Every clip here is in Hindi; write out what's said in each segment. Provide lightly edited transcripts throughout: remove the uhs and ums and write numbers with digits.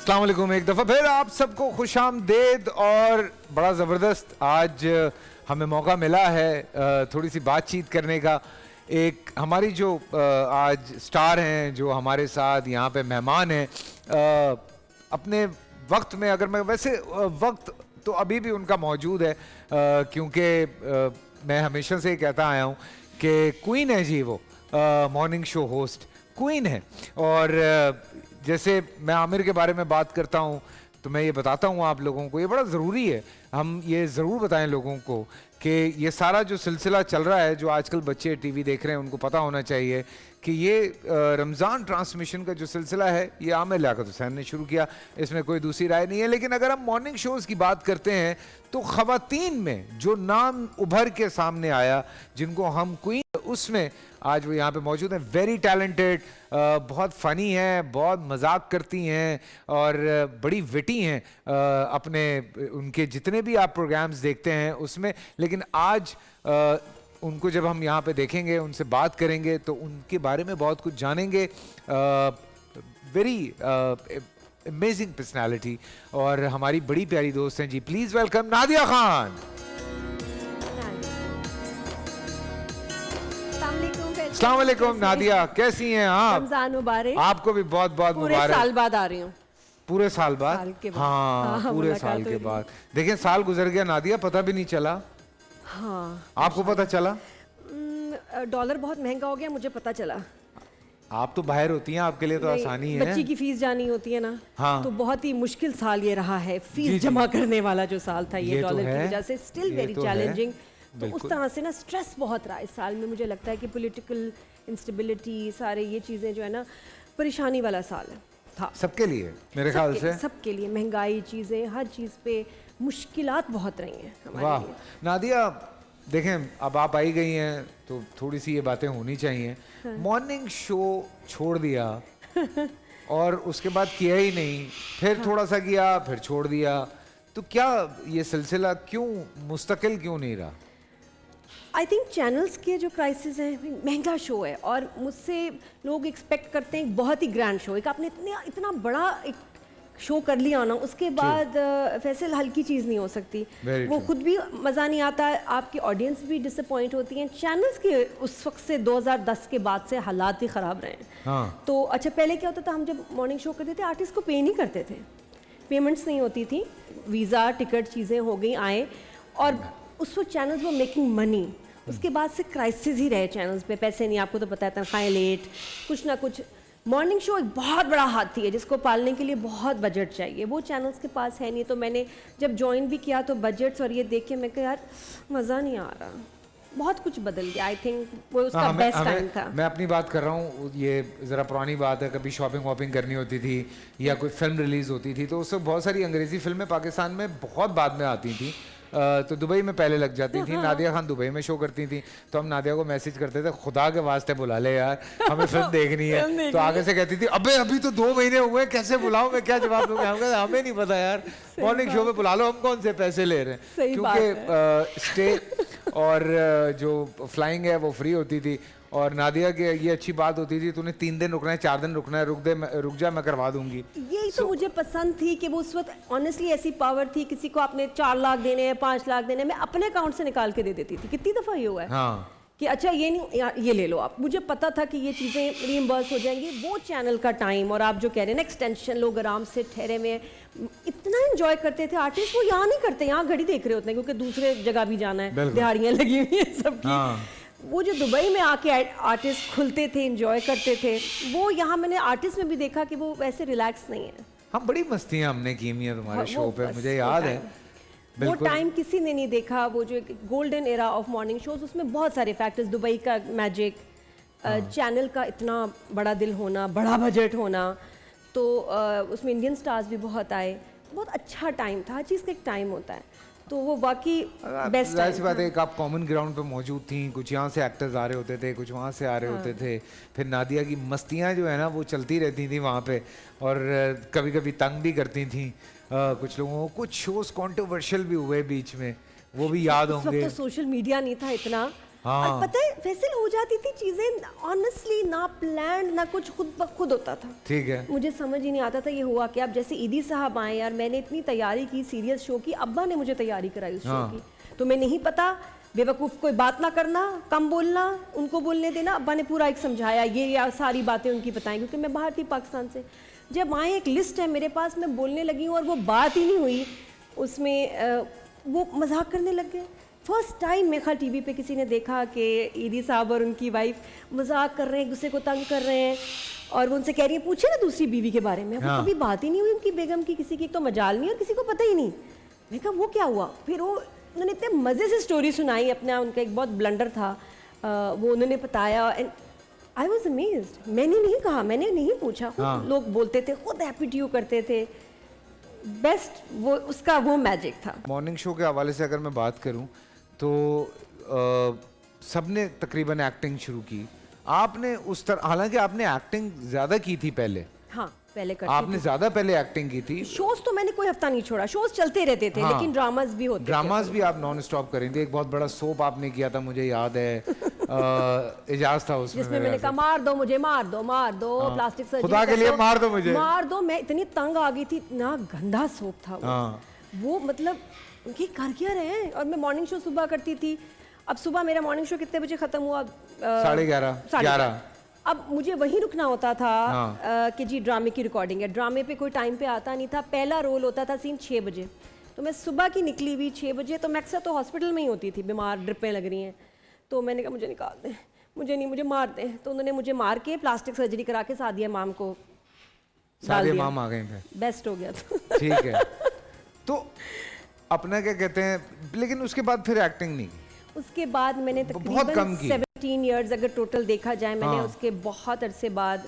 अस्सलाम वालेकुम, एक दफ़ा फिर आप सबको खुशामदीद। और बड़ा ज़बरदस्त आज हमें मौका मिला है थोड़ी सी बातचीत करने का। एक हमारी जो आज स्टार हैं जो हमारे साथ यहाँ पे मेहमान हैं, अपने वक्त में अगर मैं वैसे वक्त तो अभी भी उनका मौजूद है, क्योंकि मैं हमेशा से कहता आया हूँ कि क्वीन है जी, वो मॉर्निंग शो होस्ट क्वीन है। और जैसे मैं आमिर के बारे में बात करता हूँ तो मैं ये बताता हूँ आप लोगों को, ये बड़ा ज़रूरी है हम ये ज़रूर बताएं लोगों को कि ये सारा जो सिलसिला चल रहा है, जो आजकल बच्चे टीवी देख रहे हैं उनको पता होना चाहिए कि ये रमज़ान ट्रांसमिशन का जो सिलसिला है ये आमिर लियाकत हुसैन ने शुरू किया, इसमें कोई दूसरी राय नहीं है। लेकिन अगर हम मॉर्निंग शोज़ की बात करते हैं तो ख़वातीन में जो नाम उभर के सामने आया, जिनको हम क्वीन, उसमें आज वो यहाँ पे मौजूद हैं। वेरी टैलेंटेड, बहुत फ़नी हैं, बहुत मजाक करती हैं और बड़ी विटी हैं अपने उनके जितने भी आप प्रोग्राम्स देखते हैं उसमें। लेकिन आज उनको जब हम यहाँ पे देखेंगे, उनसे बात करेंगे तो उनके बारे में बहुत कुछ जानेंगे। वेरी अमेजिंग पर्सनैलिटी और हमारी बड़ी प्यारी दोस्त हैं जी। Please welcome Nadia Khan. अस्सलाम वालेकुम नादिया, कैसी हैं आप? रमजान मुबारक। आपको भी बहुत बहुत मुबारक। पूरे साल बाद आ रही हूँ। पूरे साल बाद? हाँ, पूरे साल के बाद। देखिए साल गुजर गया नादिया, पता भी नहीं चला। हाँ, आपको पता चला? डॉलर बहुत महंगा हो गया, मुझे पता चला। आप तो बाहर होती हैं, आपके लिए तो आसानी है। बच्ची की फीस जानी होती है ना। हाँ। तो बहुत ही मुश्किल साल ये रहा है, फीस जमा करने वाला जो साल था ये डॉलर की वजह से स्टिल वेरी चैलेंजिंग। तो उस तरह से ना स्ट्रेस बहुत रहा इस साल में। मुझे लगता है कि पॉलिटिकल इंस्टेबिलिटी, सारे ये चीज़ें जो है ना, परेशानी वाला साल था सबके लिए मेरे ख्याल से। सबके लिए महंगाई, चीज़ें, हर चीज़ पे मुश्किलात बहुत रही हैं हमारे लिए। नादिया देखें, अब आप आई गई हैं तो थोड़ी सी ये बातें होनी चाहिए। मॉर्निंग शो छोड़ दिया और उसके बाद किया ही नहीं, फिर थोड़ा सा किया, फिर छोड़ दिया, तो क्या ये सिलसिला क्यों मुस्तकिल क्यों नहीं रहा? आई थिंक चैनल्स के जो प्राइसेस हैं, महंगा शो है और मुझसे लोग एक्सपेक्ट करते हैं बहुत ही ग्रैंड शो। एक आपने इतना बड़ा एक शो कर लिया ना, उसके बाद फैसल हल्की चीज़ नहीं हो सकती। वो खुद भी मज़ा नहीं आता, आपकी ऑडियंस भी डिसअपॉइंट होती हैं। चैनल्स के उस वक्त से 2010 के बाद से हालात ही ख़राब रहे हैं। हाँ। तो अच्छा, पहले क्या होता था, हम जब मॉर्निंग शो करते थे आर्टिस्ट को पे नहीं करते थे, पेमेंट्स नहीं होती थी, वीज़ा टिकट चीज़ें हो गई आए, और उस वक्त चैनल्स वो मेकिंग मनी। उसके बाद से क्राइसिस ही रहे चैनल्स पे, पैसे नहीं, आपको तो पता है, तनख्वाहें लेट, कुछ ना कुछ। मॉर्निंग शो एक बहुत बड़ा हाथी है जिसको पालने के लिए बहुत बजट चाहिए, वो चैनल्स के पास है नहीं। तो मैंने जब ज्वाइन भी किया तो बजट्स और ये देख के मैं कहा यार मज़ा नहीं आ रहा, बहुत कुछ बदल गया। आई थिंक वो उसका बेस्ट टाइम था। मैं अपनी बात कर रहा हूँ, ये ज़रा पुरानी बात है, कभी शॉपिंग वॉपिंग करनी होती थी या कोई फिल्म रिलीज़ होती थी तो उससे बहुत सारी अंग्रेज़ी फिल्में पाकिस्तान में बहुत बाद में आती थी, तो दुबई में पहले लग जाती थी। नादिया खान दुबई में शो करती थी तो हम नादिया को मैसेज करते थे, खुदा के वास्ते बुला ले यार, हमें फिल्म देखनी है। तो आगे से कहती थी अबे अभी तो 2 महीने हुए, कैसे बुलाऊं, मैं क्या जवाब दूंगा? हमें नहीं पता यार, मॉर्निंग शो में बुला लो, हम कौन से पैसे ले रहे हैं। क्योंकि स्टे और जो फ्लाइंग है वो फ्री होती थी। और नादिया के ये अच्छी बात होती थी, तूने 3 दिन रुकना है, 4 दिन रुकना है, रुक जा, मैं करवा दूंगी। यही तो मुझे पसंद थी कि वो उस वक्त ऑनेस्टली ऐसी पावर थी, किसी को आपने 4 लाख देने हैं, 5 लाख देने हैं, मैं अपने अकाउंट से निकाल के दे देती थी। कितनी दफ़ा ये हुआ है। हाँ। कि अच्छा ये नहीं, ये ले लो आप, मुझे पता था कि ये चीज़ें रीइंबर्स हो जाएंगी। वो चैनल का टाइम, और आप जो कह रहे हैं ना एक्सटेंशन, लोग आराम से ठहरे में इतना एंजॉय करते थे। आर्टिस्ट वो यहाँ नहीं करते, यहाँ घड़ी देख रहे होते हैं क्योंकि दूसरे जगह भी जाना है, दिहाड़ियाँ लगी हुई हैं सबकी। हाँ। वो जो दुबई में आके आर्टिस्ट खुलते थे, एंजॉय करते थे, वो यहाँ मैंने आर्टिस्ट में भी देखा कि वो वैसे रिलैक्स नहीं है। हम बड़ी मस्तियाँ हमने की हैं तुम्हारे शो पे, मुझे याद है। वो टाइम किसी ने नहीं देखा, वो जो एक golden era of morning shows, उसमें बहुत सारे फैक्टर्स, दुबई का मैजिक, चैनल का इतना बड़ा दिल होना, बड़ा बजट होना, तो उसमें इंडियन स्टार्स भी बहुत आए, बहुत अच्छा टाइम था। हर चीज़ का एक टाइम होता है, तो वो वाकई बेस्ट ऐसी बात है। एक आप कॉमन ग्राउंड पे मौजूद थी, कुछ यहाँ से एक्टर्स आ रहे होते थे, कुछ वहाँ से आ रहे होते थे, फिर नादिया की मस्तियाँ जो है ना वो चलती रहती थी वहाँ पे, और कभी कभी तंग भी करती थी कुछ लोगों को। कुछ शोज कॉन्ट्रोवर्शियल भी हुए बीच में, वो भी याद होंगे। तो सोशल मीडिया नहीं था इतना, हाँ। और पता है फैसल हो जाती थी चीजें ऑनेस्टली, ना प्लान ना कुछ, खुद ब खुद होता था। ठीक है। मुझे समझ ही नहीं आता था ये हुआ क्या। अब जैसे ईदी साहब आए यार, मैंने इतनी तैयारी की सीरियस शो की, अब्बा ने मुझे तैयारी कराई उस शो हाँ। की, तो मैं नहीं पता, बेवकूफ़ कोई बात ना करना, कम बोलना, उनको बोलने देना। अब्बा ने पूरा एक समझाया, ये सारी बातें उनकी बताएं, क्योंकि मैं बाहर थी पाकिस्तान से। जब आए एक लिस्ट है मेरे पास, मैं बोलने लगी हूँ और वो बात ही नहीं हुई उसमें, वो मजाक करने लग गए। फर्स्ट टाइम मेरे ख्याल टीवी पे किसी ने देखा कि ईदी साहब और उनकी वाइफ मजाक कर रहे हैं, एक दूसरे को तंग कर रहे हैं, और वो उनसे कह रही है पूछे ना दूसरी बीवी के बारे में। हाँ। वो कभी बात ही नहीं हुई उनकी बेगम की, किसी की तो मजाल नहीं और किसी को पता ही नहीं। मैं कहा वो क्या हुआ। फिर वो उन्होंने इतने मज़े से स्टोरी सुनाई अपना, उनका एक बहुत ब्लंडर था, वो उन्होंने बताया एंड आई वॉज अमेज्ड। मैंने नहीं कहा, मैंने नहीं पूछा, हाँ। लोग बोलते थे, खुद हैप्पी टू यू करते थे। बेस्ट वो उसका वो मैजिक था। मॉर्निंग शो के हवाले से अगर मैं बात करूं तो सबने तकरीबन एक्टिंग शुरू की, आपने उस तरह, हालांकि आपने एक्टिंग ज़्यादा की थी पहले, हाँ पहले करती आपने ज़्यादा पहले एक्टिंग की थी। शोज तो मैंने कोई हफ्ता नहीं छोड़ा, शोज चलते रहते थे। हाँ। लेकिन ड्रामाज भी होते ड्रामाज भी आप नॉन स्टॉप करें थे। एक बहुत बड़ा सोप आपने किया था, मुझे याद है, एजाज था उसमें, जिसमें मैंने कहा मार दो मुझे, मार दो, मार दो, प्लास्टिक सर्जरी खुदा के लिए मार दो मुझे, मार दो। मैं इतनी तंग आ गई थी, इतना गंदा सोप था वो। हाँ। वो मतलब ये कर क्या रहे हैं। और मैं मॉर्निंग शो सुबह करती थी। अब सुबह मेरा मॉर्निंग शो कितने बजे खत्म हुआ? 11:30 11। अब मुझे वहीं रुकना होता था। हाँ। कि जी ड्रामे की रिकॉर्डिंग है। ड्रामे पे कोई टाइम पे आता नहीं था। पहला रोल होता था सीन 6 बजे, तो मैं सुबह की निकली हुई 6 बजे, तो मैं अक्सर तो हॉस्पिटल में ही होती थी, बीमार, ड्रिपें लग रही हैं। तो मैंने कहा मुझे निकाल दें, मुझे नहीं, मुझे मार दें। तो उन्होंने मुझे मार के प्लास्टिक सर्जरी करा के सादिया इमाम को डाल सारे दिया। इमाम आ गए थे, बेस्ट हो गया था। ठीक है। तो अपना क्या कहते हैं, लेकिन उसके बाद फिर एक्टिंग नहीं की। उसके बाद मैंने बहुत कम तकरीबन की। 17 इयर्स अगर टोटल देखा जाए, मैंने हाँ। उसके बहुत अरसे बाद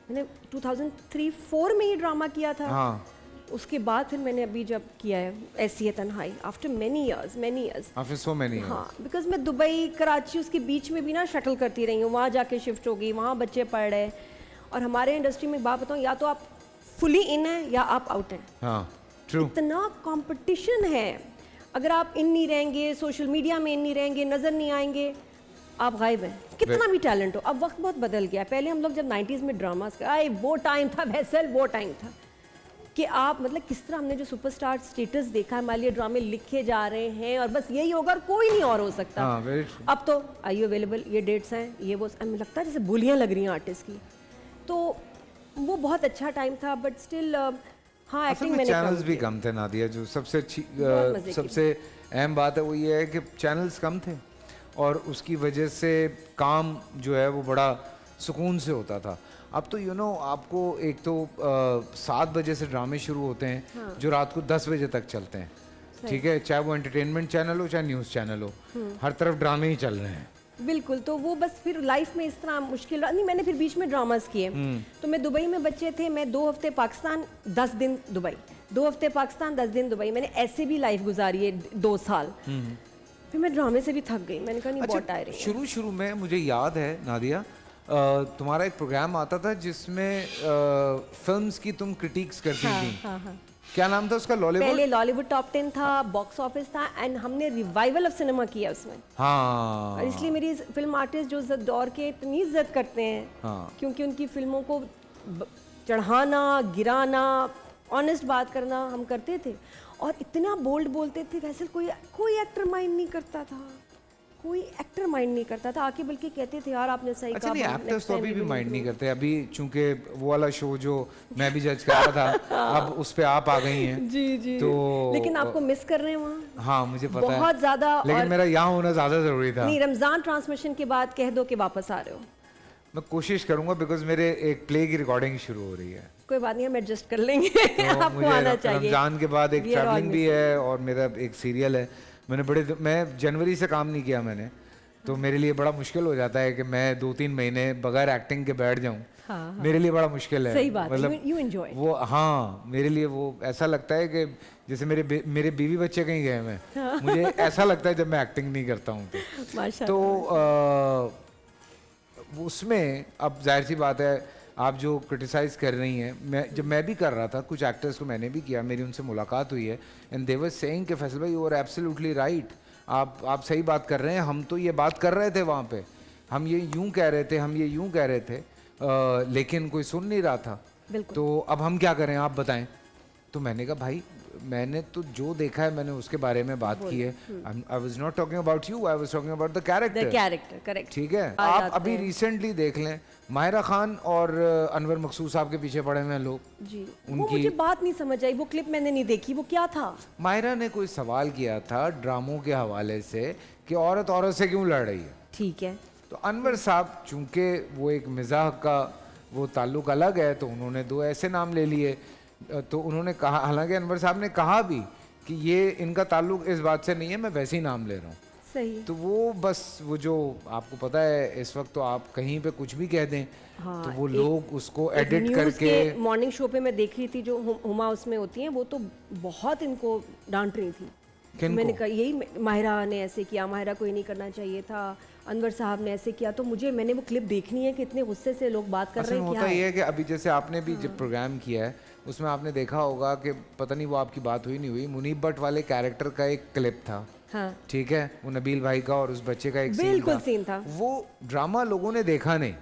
मैंने 2003-4 में ही ड्रामा किया था। हाँ। उसके बाद फिर मैंने अभी जब किया है ऐसी है तन्हाई, after many years. After so many हाँ, बिकॉज मैं दुबई कराची उसके बीच में भी ना शटल करती रही हूँ, वहाँ जाके शिफ्ट हो गई, वहाँ बच्चे पढ़ रहे। और हमारे इंडस्ट्री में एक बात बताऊँ, या तो आप फुली इन हैं या आप आउट हैं। हाँ, ट्रू। इतना कंपटीशन है, अगर आप इन नहीं रहेंगे, सोशल मीडिया में इन नहीं रहेंगे, नज़र नहीं आएंगे, आप गायब हैं, कितना भी टैलेंट हो। अब वक्त बहुत बदल गया है। पहले हम लोग जब 90s में ड्रामास आए, वो टाइम था वैसल, वो टाइम था कि आप मतलब किस तरह हमने जो सुपरस्टार स्टेटस देखा है, हमारे लिए ड्रामे लिखे जा रहे हैं और बस यही होगा और कोई नहीं और हो सकता। हाँ, very true। अब तो आई यू अवेलेबल, ये डेट्स हैं, ये वो, हमें लगता है जैसे बोलियाँ लग रही हैं आर्टिस्ट की। तो वो बहुत अच्छा टाइम था, बट स्टिल हाँ असल एक्टिंग में मैंने चैनल्स कम भी किए। कम थे नादिया, जो सबसे अच्छी बहुत मजे की। सबसे अहम बात है वो ये है कि चैनल्स कम थे और उसकी वजह से काम जो है वो बड़ा सुकून से होता था। अब तो आपको एक तो 7 बजे से ड्रामे शुरू होते हैं, हाँ। जो रात को 10 बजे तक चलते हैं, ठीक है, चाहे वो एंटरटेनमेंट चैनल हो चाहे न्यूज़ चैनल हो, हर तरफ ड्रामे ही चल रहे हैं। बिल्कुल, तो वो बस फिर लाइफ में इस तरह मुश्किल नहीं। मैंने फिर बीच में ड्रामास किए, तो मैं दुबई में बच्चे थे, मैं 2 हफ्ते पाकिस्तान 10 दिन दुबई, 2 हफ्ते पाकिस्तान 10 दिन दुबई, मैंने ऐसे भी लाइफ गुजारी है 2 साल। फिर मैं ड्रामे से भी थक गई, मैंने कहा नहीं बहुत टायरिंग है। शुरू में मुझे याद है नादिया, तुम्हारा एक प्रोग्राम आता था जिसमें फिल्म्स की तुम क्रिटिक्स करती हाँ, थी, हाँ, हाँ। क्या नाम था उसका? लॉलीवुड। पहले लॉलीवुड टॉप 10 था, बॉक्स ऑफिस था, एंड हमने रिवाइवल ऑफ सिनेमा किया उसमें। हाँ, और इसलिए मेरी फिल्म आर्टिस्ट जो इस दौर के इतनी इज्जत करते हैं, हाँ। क्योंकि उनकी फिल्मों को चढ़ाना, गिराना, ऑनेस्ट बात करना हम करते थे और इतना बोल्ड बोलते थे, वैसे कोई एक्टर माइंड नहीं करता था, कोई एक्टर माइंड नहीं करता था, आके बल्कि कहते थे यार आपने सही अच्छा कहा। नहीं, एक्टर्स next तो time अभी we भी will माइंड नहीं improve। करते। अभी चूंकि वो वाला शो जो मैं भी जज कर रहा था अब उस पे आप आ गई हैं, जी जी, तो लेकिन आपको मिस कर रहे हैं वहाँ हाँ मुझे पता है बहुत ज्यादा। लेकिन और मेरा यहाँ होना ज़्यादा ज़रूरी था। नहीं, रमजान ट्रांसमिशन के बाद कह दो कि वापस आ रहे हो। मैं कोशिश करूंगा, बिकॉज मेरे एक प्ले की रिकॉर्डिंग शुरू हो रही है, कोई बात नहीं, हम एडजस्ट कर लेंगे। तो आपको मुझे आना चाहिए। रमजान के बाद एक We are all ट्रैवलिंग भी missing। है और मेरा एक सीरियल है। मैं जनवरी से काम नहीं किया मैंने, तो मेरे लिए बड़ा मुश्किल हो जाता है कि मैं 2-3 महीने बगैर एक्टिंग के बैठ जाऊं। हाँ, मेरे लिए बड़ा मुश्किल है। सही बात, मतलब you enjoy। वो, हाँ मेरे लिए वो ऐसा लगता है कि जैसे मेरे बीवी बच्चे कहीं गए हैं, हाँ। मुझे ऐसा लगता है जब मैं एक्टिंग नहीं करता हूँ तो। माशाल्लाह। तो उसमें अब जाहिर सी बात है, आप जो क्रिटिसाइज़ कर रही हैं, जब मैं भी कर रहा था, कुछ एक्टर्स को मैंने भी किया, मेरी उनसे मुलाकात हुई है, एंड दे वर सेइंग कि फैसल भाई यू आर एब्सोल्युटली राइट, आप सही बात कर रहे हैं, हम तो ये बात कर रहे थे वहाँ पे, हम ये यूं कह रहे थे, हम ये यूं कह रहे थे, लेकिन कोई सुन नहीं रहा था। तो अब हम क्या करें, आप बताएं। तो मैंने कहा भाई मैंने तो जो देखा है मैंने उसके बारे में बात की है। I was not talking about you, I was talking about the character. Correct. ठीक है, आप अभी रिसेंटली देख लें, माहिरा खान और अनवर मकसूद साहब के पीछे पड़े हुए हैं लोग जी। वो मुझे बात नहीं समझ आई, वो क्लिप मैंने नहीं देखी, वो क्या था? माहिरा ने कोई सवाल किया था ड्रामों के हवाले से कि औरत औरत से क्यों लड़ रही है। ठीक है। तो अनवर साहब चूंकि वो एक मिजाह का वो ताल्लुक अलग है, तो उन्होंने दो ऐसे नाम ले लिए। तो उन्होंने कहा, हालांकि अनवर साहब ने कहा भी कि ये इनका ताल्लुक इस बात से नहीं है, मैं वैसे ही नाम ले रहा हूँ। सही। तो वो बस वो जो आपको पता है इस वक्त तो आप कहीं पे कुछ भी कह दें, हाँ, तो वो लोग उसको एडिट करके। मॉर्निंग शो पे मैं देख रही थी जो हुमा उसमें होती हैं, वो तो बहुत इनको डांट रही थी। तो मैंने कहा यही माहिरा ने ऐसे किया, माहिरा को ये नहीं करना चाहिए था, अनवर साहब ने ऐसे किया। तो मैंने वो क्लिप देखनी है कि इतने गुस्से से लोग बात कर रहे हैं। होता ये है कि अभी जैसे आपने भी जब प्रोग्राम किया है उसमें आपने देखा होगा कि पता नहीं वो आपकी बात हुई नहीं हुई, मुनीब भट्ट वाले कैरेक्टर का एक क्लिप था। हाँ। ठीक है, वो नबील भाई का और उस बच्चे का एक बिल्कुल सीन था। वो ड्रामा लोगों ने देखा नहीं।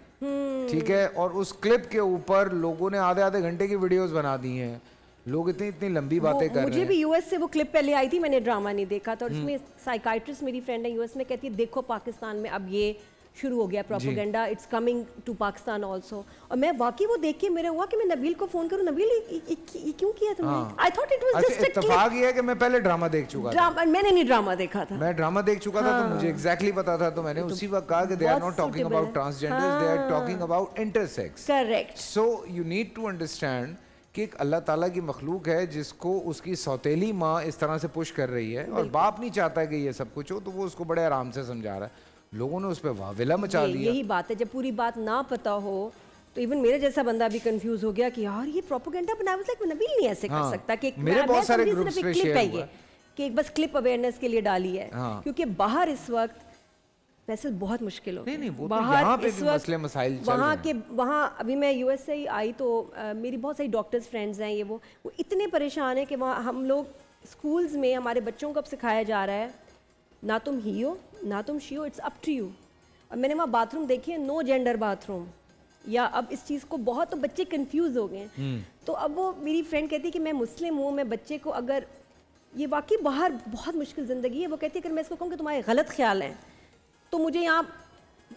ठीक है, और उस क्लिप के ऊपर लोगों ने आधे आधे घंटे की वीडियोस बना दी हैं। लोग इतनी इतनी लंबी बातें कर रहे हैं। मुझे भी यूएस से वो क्लिप पहले आई थी, मैंने ड्रामा नहीं देखा था। और उसमें साइकाइट्रिस्ट मेरी फ्रेंड है यूएस में, कहती है देखो पाकिस्तान में अब ये शुरू हो गया propaganda, it's coming to Pakistan also. और मैं वाकई वो देख के मेरे हुआ कि मैं नबील को फोन करूं, नबील ये क्यों किया तुमने? I thought it was just a clip. इत्तेफाक ये है कि मैं पहले ड्रामा देख चुका था। मैंने नहीं ड्रामा देखा था। मैं ड्रामा देख चुका था, तो मुझे एग्जैक्टली पता था। तो मैंने उसी वक्त कहा कि they are not talking about transgenders, they are talking about intersex. Correct. So you need to understand कि एक अल्लाह ताला की मखलूक है जिसको उसकी सौतेली माँ इस तरह से पुश कर रही है, और बाप नहीं चाहता कि ये सब कुछ हो, तो वो उसको बड़े आराम से समझा रहा है। लोगों ने उस पर वाविला मचा दिया। यही बात है, जब पूरी बात ना पता हो तो इवन मेरे जैसा बंदा भी कंफ्यूज हो गया कि यार ये प्रोपेगेंडा बनाया, लाइक नबील नहीं ऐसे कर सकता कि मेरे बहुत सारे ग्रुप्स पे शेयर हुआ कि एक बस क्लिप अवेयरनेस के लिए डाली है। क्योंकि बाहर इस वक्त वैसे बहुत मुश्किल हो नहीं वो बाहर तो यहाँ पे भी मसले मसाइल चल रहे हैं। वहाँ अभी मैं यूएस से ही आई तो मेरी बहुत सारी डॉक्टर्स फ्रेंड्स हैं, वो इतने परेशान हैं कि वहाँ हम लोग स्कूल्स में हमारे बच्चों को अब सिखाया जा रहा है ना तुम ही हो ना तुम शी हो, इट्स अप टू यू। और मैंने वहाँ बाथरूम देखे, नो जेंडर बाथरूम, या अब इस चीज़ को बहुत तो बच्चे कंफ्यूज हो गए। तो अब वो मेरी फ्रेंड कहती है कि मैं मुस्लिम हूँ, मैं बच्चे को अगर ये वाकई बाहर बहुत मुश्किल ज़िंदगी है, वो कहती है अगर मैं इसको कहूँ कि तुम्हारे गलत ख्याल हैं तो मुझे यहाँ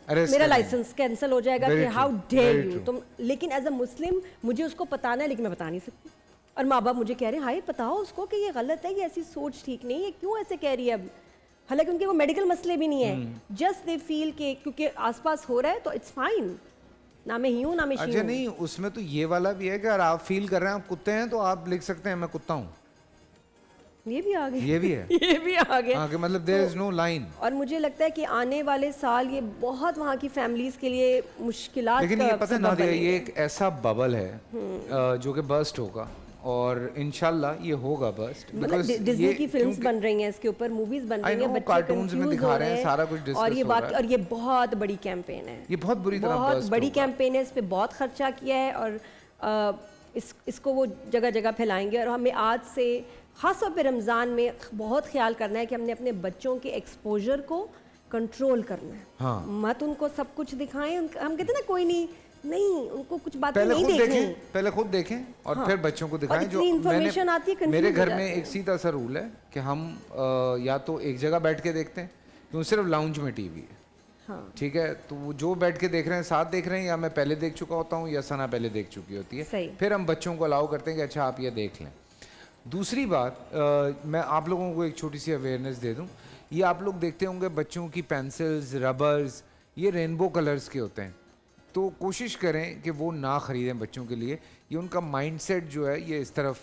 मेरा लाइसेंस कैंसिल हो जाएगा कि हाउ डेयर यू तुम। लेकिन एज अ मुस्लिम मुझे उसको बताना है, लेकिन मैं बता नहीं सकती। और माँ बाप मुझे कह रहे हैं हाय बताओ उसको कि ये गलत है, ये ऐसी सोच ठीक नहीं है, क्यों ऐसे कह रही है। अब हालांकि उनके वो मेडिकल मसले भी नहीं है, जस्ट दे फील कि क्योंकि आसपास हो रहा है तो इट्स फाइन, ना मैं ही हूँ ना मैं शी हूँ। अच्छा नहीं, उसमें तो ये वाला भी है कि अगर आप फील कर रहे हैं आप कुत्ते हैं तो आप लिख सकते हैं मैं कुत्ता हूँ। ये भी आ गया, ये भी है ये भी आ गया। हाँ, कि मतलब देयर इज नो लाइन। और मुझे लगता है कि आने वाले साल ये बहुत वहाँ की फैमिलीज के लिए मुश्किलात। लेकिन ये पता है ना, ये एक ऐसा बबल है जो कि बर्स्ट होगा, और इंशाल्लाह ये होगा बर्स्ट। बिकॉज़ डिज्नी की फिल्म्स बन रही हैं इसके ऊपर, मूवीज बन रही हैं, बच्चे कार्टून्स में दिखा रहे हैं, सारा कुछ डिस्कस हो रहा है। और ये बहुत बड़ी कैंपेन है, ये बहुत बुरी तरह बहुत बड़ी कैंपेन है, इस पे बहुत खर्चा किया है। और इसको वो जगह जगह फैलाएंगे। और हमें आज से ख़ास तौर पे रमज़ान में बहुत ख्याल करना है कि हमने अपने बच्चों के एक्सपोजर को कंट्रोल करना है। हाँ। मत उनको सब कुछ दिखाएं। हम कहते हैं ना कोई नहीं उनको कुछ बातें नहीं देखनी, पहले खुद देखें और फिर बच्चों को दिखाएं। जो इन्फॉर्मेशन आती है, मेरे घर में एक सीधा सा रूल है कि हम या तो एक जगह बैठ के देखते हैं, क्यों सिर्फ लाउंज में टीवी है। हाँ। ठीक है, तो वो जो बैठ के देख रहे हैं साथ देख रहे हैं, या मैं पहले देख चुका होता हूँ या सना पहले देख चुकी होती है, फिर हम बच्चों को अलाउ करते हैं कि अच्छा आप ये देख लें। दूसरी बात, मैं आप लोगों को एक छोटी सी अवेयरनेस दे दूं। ये आप लोग देखते होंगे बच्चों की पेंसिल्स, रबर्स, ये रेनबो कलर्स के होते हैं, तो कोशिश करें कि वो ना ख़रीदें बच्चों के लिए। ये उनका माइंडसेट जो है ये इस तरफ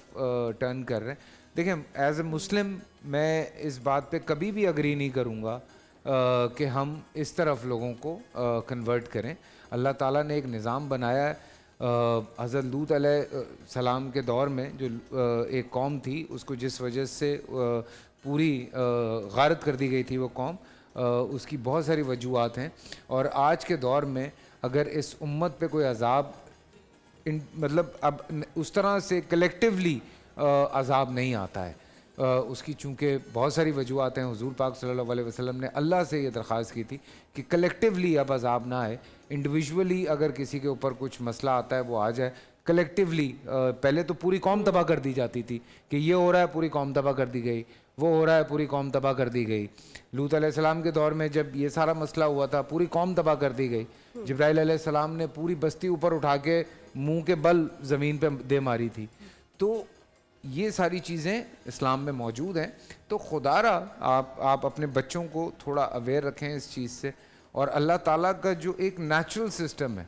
टर्न कर रहे हैं। देखें, एज ए मुस्लिम मैं इस बात पे कभी भी अग्री नहीं करूँगा कि हम इस तरफ लोगों को कन्वर्ट करें। अल्लाह ताला ने एक निज़ाम बनाया है। हज़रत लूत अलैहिस्सलाम के दौर में जो एक कौम थी, उसको जिस वजह से पूरी गारत कर दी गई थी वो कौम, उसकी बहुत सारी वजूहात हैं। और आज के दौर में अगर इस उम्मत पे कोई अजाब मतलब अब उस तरह से कलेक्टिवली अजाब नहीं आता है, उसकी चूँकि बहुत सारी वजूहत हैं। हुजूर पाक सल्लल्लाहु अलैहि वसल्लम ने अल्लाह से ये दरख्वास्त की थी कि कलेक्टिवली अब अजाब ना आए, इंडिविजुअली अगर किसी के ऊपर कुछ मसला आता है वो आ जाए, कलेक्टिवली पहले तो पूरी कौम तबाह कर दी जाती थी कि ये हो रहा है पूरी कौम तबाह कर दी गई, वो हो रहा है पूरी कौम तबाह कर दी गई। लूत अलैहिस्सलाम के दौर में जब ये सारा मसला हुआ था पूरी कौम तबाह कर दी गई। जिब्राइल अलैहिस्सलाम ने पूरी बस्ती ऊपर उठा के मुंह के बल ज़मीन पे दे मारी थी। तो ये सारी चीज़ें इस्लाम में मौजूद हैं। तो खुदारा आप अपने बच्चों को थोड़ा अवेयर रखें इस चीज़ से, और अल्लाह ताला का जो एक नेचुरल सिस्टम है,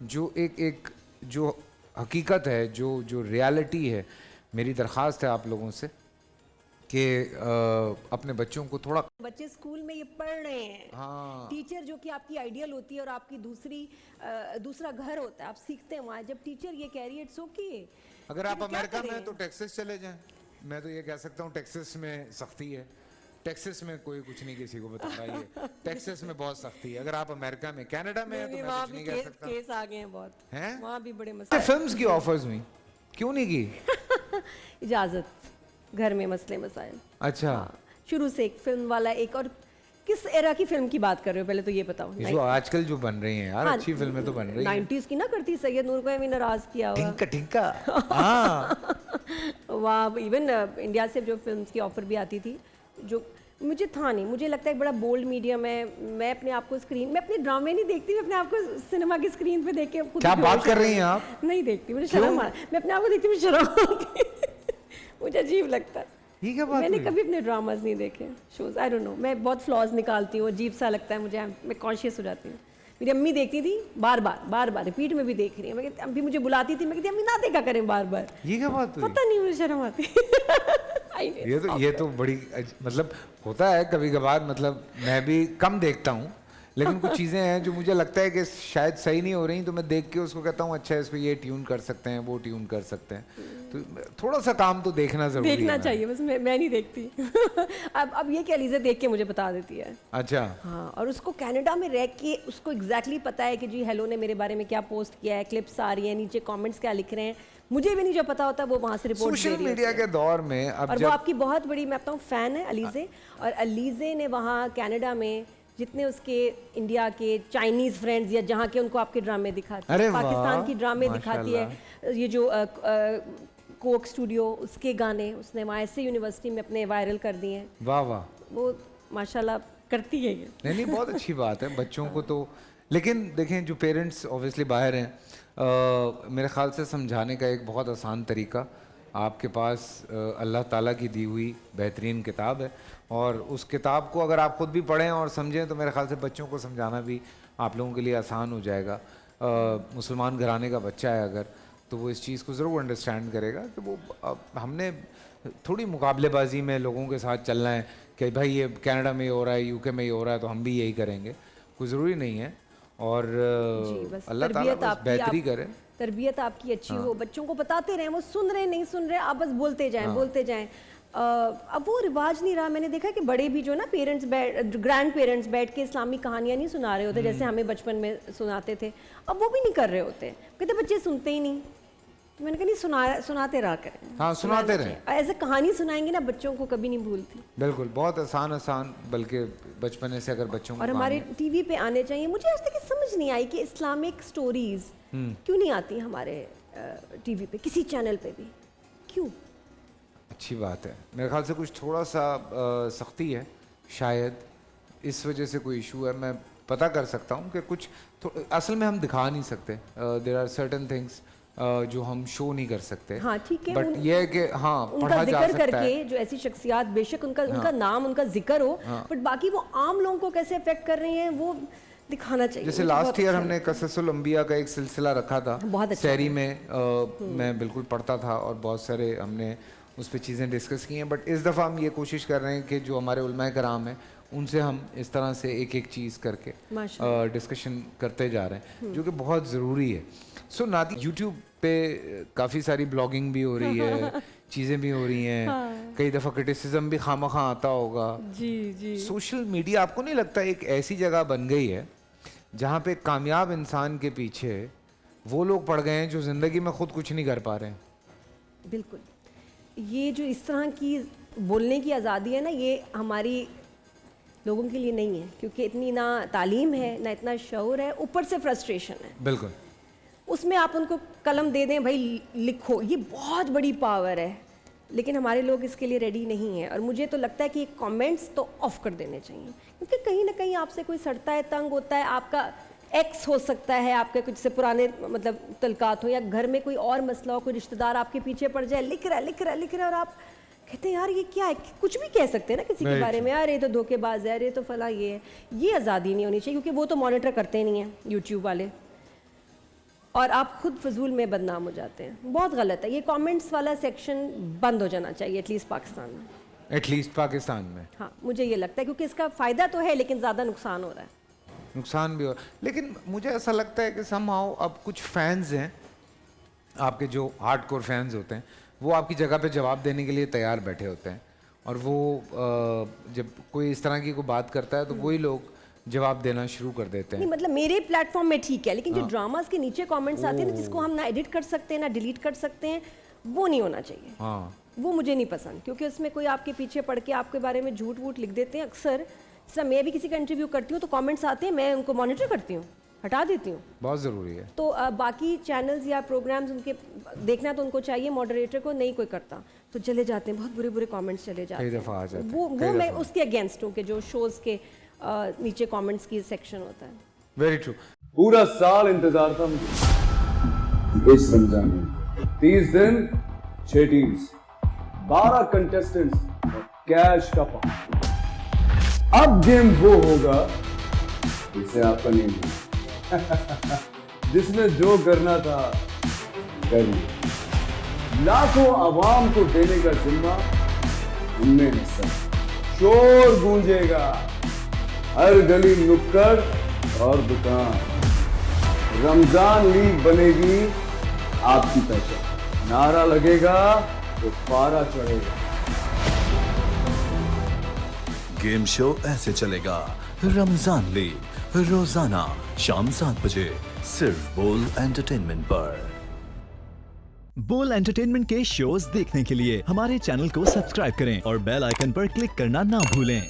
जो एक जो हकीकत है, जो रियलिटी है, मेरी दरख्वास्त है आप लोगों से कि अपने बच्चों को थोड़ा, बच्चे स्कूल में ये पढ़ रहे हैं, हाँ, टीचर जो कि आपकी आइडियल होती है और आपकी दूसरा घर होता है, आप सीखते हैं वहाँ। जब टीचर ये कह रही है इट्स ओके। अगर आप अमेरिका में तो टेक्सास चले जाएं। मैं तो ये कह सकता हूँ टेक्सास में सख्ती है, टेक्सास में कोई कुछ नहीं किसी को बता रहा है, टेक्सास में बहुत सख्ती है। अगर आप अमेरिका में, कनाडा में है तो मैं कुछ नहीं कह सकता। केस आ गए हैं बहुत, हैं वहाँ भी बड़े मसले। फिल्म्स की ऑफर्स हुई, क्यों नहीं की? इजाजत, घर में मसले मसाइल। अच्छा, शुरू से एक फिल्म वाला एक, और किस एरा की फिल्म की बात कर रहे हो पहले तो ये बताओ। जो आजकल जो बन रही हैं यार, अच्छी फिल्में तो बन रही हैं। 90s की ना करती, सैयद नूर को भी नाराज किया हुआ। ठिंका ठिंका, हाँ। वहाँ इवन इंडिया से जो फिल्म्स की ऑफर भी आती थी, जो मुझे था नहीं, मुझे लगता है एक बड़ा बोल्ड मीडियम है। मैं अपने आप को स्क्रीन, मैं अपने ड्रामे नहीं देखती, मैं अपने आप को सिनेमा की स्क्रीन पे देख के खुद क्या बात कर रही हैं आप? नहीं देखती, मुझे शर्म आ, मैं अपने आप को देखती, मुझे शर्म आती है। मुझे अजीब लगता है। ये क्या बात मैंने हुई? कभी अपने ड्रामाज नहीं देखे, शोज, आई डोंट नो, मैं बहुत फ्लॉज निकालती हूँ, अजीब सा लगता है मुझे, मैं कॉन्शियस हो जाती हूँ। मेरी अम्मी देखती थी बार बार रिपीट में भी देख रही है, मैं कहती, अम्मी मुझे बुलाती थी, मैं कहती अम्मी ना देखा करें बार बार। ये क्या बात हुई? पता नहीं, मुझे शर्म आती। ये तो बड़ी मतलब होता है कभी कभार, मतलब मैं भी कम देखता हूँ, लेकिन कुछ चीज़ें हैं जो मुझे लगता है कि शायद सही नहीं हो रही, तो मैं देख के उसको कहता हूँ अच्छा इसको ये ट्यून कर सकते हैं, वो ट्यून कर सकते हैं। तो थोड़ा सा काम तो देखना जरूरी है, देखना चाहिए, बस मैं नहीं देखती। अब ये क्या लीज़ा देख के मुझे बता देती है। अच्छा, हाँ, और उसको कनाडा में रह के उसको एग्जैक्टली पता है कि जी हेलो ने मेरे बारे में क्या पोस्ट किया है, क्लिप्स आ रही है, नीचे कमेंट्स क्या लिख रहे हैं, मुझे भी नहीं जो पता होता वो वहाँ से रिपोर्ट दे रही है। सोशल मीडिया के दौर में अब और जब वो आपकी बहुत बड़ी, मैं बताऊँ, फ़ैन है अलीज़े, और अलीज़े ने वहाँ कनाडा में जितने उसके इंडिया के चाइनीज़ फ्रेंड्स या जहाँ के उनको आपके ड्रामे दिखाती है, पाकिस्तान की ड्रामे दिखाती है, ये जो कोक स्टूडियो, उसके गाने उसने वहाँ ऐसे यूनिवर्सिटी में अपने वायरल कर दिए हैं। वाह वाह, वो माशाल्लाह करती है ये। नहीं बहुत अच्छी बात है बच्चों को तो। लेकिन देखें जो पेरेंट्स ऑब्वियसली बाहर हैं, मेरे ख्याल से समझाने का एक बहुत आसान तरीका, आपके पास अल्लाह ताला की दी हुई बेहतरीन किताब है, और उस किताब को अगर आप खुद भी पढ़ें और समझें तो मेरे ख्याल से बच्चों को समझाना भी आप लोगों के लिए आसान हो जाएगा। मुसलमान घराने का बच्चा है अगर, तो वो इस चीज़ को ज़रूर अंडरस्टैंड करेगा कि वो हमने थोड़ी मुकाबलेबाजी में लोगों के साथ चलना है कि भाई ये कनाडा में हो रहा है, यूके में हो रहा है तो हम भी यही करेंगे, कोई ज़रूरी नहीं है। और अल्लाह ताला बस बेहतरी करे, तरबियत आपकी अच्छी हो, बच्चों को बताते रहें, वो सुन रहे नहीं सुन रहे, आप बस बोलते जाएं बोलते जाएं। अब वो रिवाज नहीं रहा। मैंने देखा कि बड़े भी जो ना पेरेंट्स ग्रैंड पेरेंट्स बैठ के इस्लामी कहानियाँ नहीं सुना रहे होते जैसे हमें बचपन में सुनाते थे, अब वो भी नहीं कर रहे होते, कहते बच्चे सुनते ही नहीं। तो मैंने कहा नहीं, सुनाते रहा करें। हाँ, सुनाते रहें। ऐसे कहानी सुनाएंगे ना बच्चों को कभी नहीं भूलती। बिल्कुल, बहुत आसान, बल्कि बचपन से अगर बच्चों को, और हमारे टीवी पे आने चाहिए। मुझे आज तक समझ नहीं आई कि इस्लामिक स्टोरीज क्यों नहीं आती हमारे टीवी पे, किसी चैनल पे भी, क्यों? अच्छी बात है। मेरे ख्याल से कुछ थोड़ा सा सख्ती है, शायद इस वजह से कोई इशू है। मैं पता कर सकता हूँ कि कुछ असल में हम दिखा नहीं सकते, देयर आर सर्टेन थिंग्स जो हम शो नहीं कर सकते। हाँ ठीक है, बट ये है कि हाँ उनका जिक्र करके जो ऐसी शख्सियात, बेशक उनका नाम, उनका जिक्र हो, बट बाकी वो आम लोगों को कैसे अफेक्ट कर रही हैं वो दिखाना चाहिए। जैसे लास्ट ईयर हमने कससुल अंबिया का एक सिलसिला रखा था, शहरी में मैं बिल्कुल पढ़ता था और बहुत सारे हमने उस पर चीज़ें डिस्कस की हैं। बट इस दफ़ा हम ये कोशिश कर रहे हैं कि जो हमारे उलमाए कराम हैं उनसे हम इस तरह से एक एक चीज़ करके डिस्कशन करते जा रहे हैं, जो कि बहुत ज़रूरी है। सो नादी, यूट्यूब पे काफ़ी सारी ब्लॉगिंग भी हो रही है, चीज़ें भी हो रही हैं, कई दफ़ा क्रिटिसिज्म भी खामखा आता होगा। जी। सोशल मीडिया आपको नहीं लगता एक ऐसी जगह बन गई है जहाँ पे कामयाब इंसान के पीछे वो लोग पड़ गए हैं जो ज़िंदगी में खुद कुछ नहीं कर पा रहे हैं? बिल्कुल, ये जो इस तरह की बोलने की आज़ादी है ना, ये हमारी लोगों के लिए नहीं है, क्योंकि इतनी ना तालीम है ना इतना शऊर है, ऊपर से फ्रस्ट्रेशन है। बिल्कुल। उसमें आप उनको कलम दे दें, भाई लिखो, ये बहुत बड़ी पावर है, लेकिन हमारे लोग इसके लिए रेडी नहीं है। और मुझे तो लगता है कि कमेंट्स तो ऑफ कर देने चाहिए, क्योंकि कहीं ना कहीं आपसे कोई सड़ता है, तंग होता है, आपका एक्स हो सकता है, आपके कुछ से पुराने मतलब तलकात हो, या घर में कोई और मसला हो, कोई रिश्तेदार आपके पीछे पड़ जाए, लिख रहा है, और आप कहते हैं यार ये क्या है, कुछ भी कह सकते हैं ना किसी के बारे में, यार ये तो धोखेबाज है, यार ये तो फला ये है। ये आज़ादी नहीं होनी चाहिए, क्योंकि वो तो मॉनिटर करते नहीं हैं यूट्यूब वाले, और आप खुद फजूल में बदनाम हो जाते हैं। बहुत गलत है ये कमेंट्स वाला सेक्शन, बंद हो जाना चाहिए एटलीस्ट पाकिस्तान में। एटलीस्ट पाकिस्तान में, हाँ मुझे ये लगता है, क्योंकि इसका फ़ायदा तो है लेकिन ज़्यादा नुकसान हो रहा है। नुकसान भी हो, लेकिन मुझे ऐसा लगता है कि समहाउ अब कुछ फैंस हैं आपके, जो हार्डकोर फैंस होते हैं, वो आपकी जगह पे जवाब देने के लिए तैयार बैठे होते हैं, और वो जब कोई इस तरह की कोई बात करता है तो वही लोग जवाब देना शुरू कर देते हैं। नहीं मतलब मेरे प्लेटफॉर्म में ठीक है, लेकिन जो ड्रामास के नीचे कमेंट्स आते हैं ना, जिसको हम ना एडिट कर सकते हैं ना डिलीट कर सकते हैं, वो नहीं होना चाहिए। हाँ, वो मुझे नहीं पसंद, क्योंकि उसमें कोई आपके पीछे पड़ के आपके बारे में झूठ वूठ लिख देते हैं। अक्सर जैसा मैं भी किसी का इंटरव्यू करती हूँ तो कमेंट्स आते हैं, मैं उनको मॉनिटर करती हूँ, हटा देती हूँ। बहुत ज़रूरी है। तो बाकी चैनल्स या प्रोग्राम्स उनके देखना तो उनको चाहिए, मॉडरेटर को नहीं कोई करता, तो चले जाते हैं, बहुत बुरे बुरे कमेंट्स चले जाते हैं। कई दफ़ा आ जाते हैं। वो मैं उसके अगेंस्ट हूँ कि जो शोज़ के नीचे कमेंट्स की सेक्शन होता है। Very true. पूरा साल इंतजार था मुझे इस रमजान में। 30 दिन 6 टीम्स, 12 कंटेस्टेंट्स और कैश का पार्ट। अब गेम वो होगा जिसे आपका नहीं है जिसने जो करना था कर लिया। लाखों आवाम को देने का जिम्मा उनमें है सर। शोर गूंजेगा हर गली नुक्कड़ और दुकान। रमजान लीग बनेगी आपकी पहचान। नारा लगेगा तो पारा चढ़ेगा। गेम शो ऐसे चलेगा। रमजान लीग रोजाना शाम 7 बजे सिर्फ बोल एंटरटेनमेंट पर। बोल एंटरटेनमेंट के शोज देखने के लिए हमारे चैनल को सब्सक्राइब करें और बेल आइकन पर क्लिक करना ना भूलें।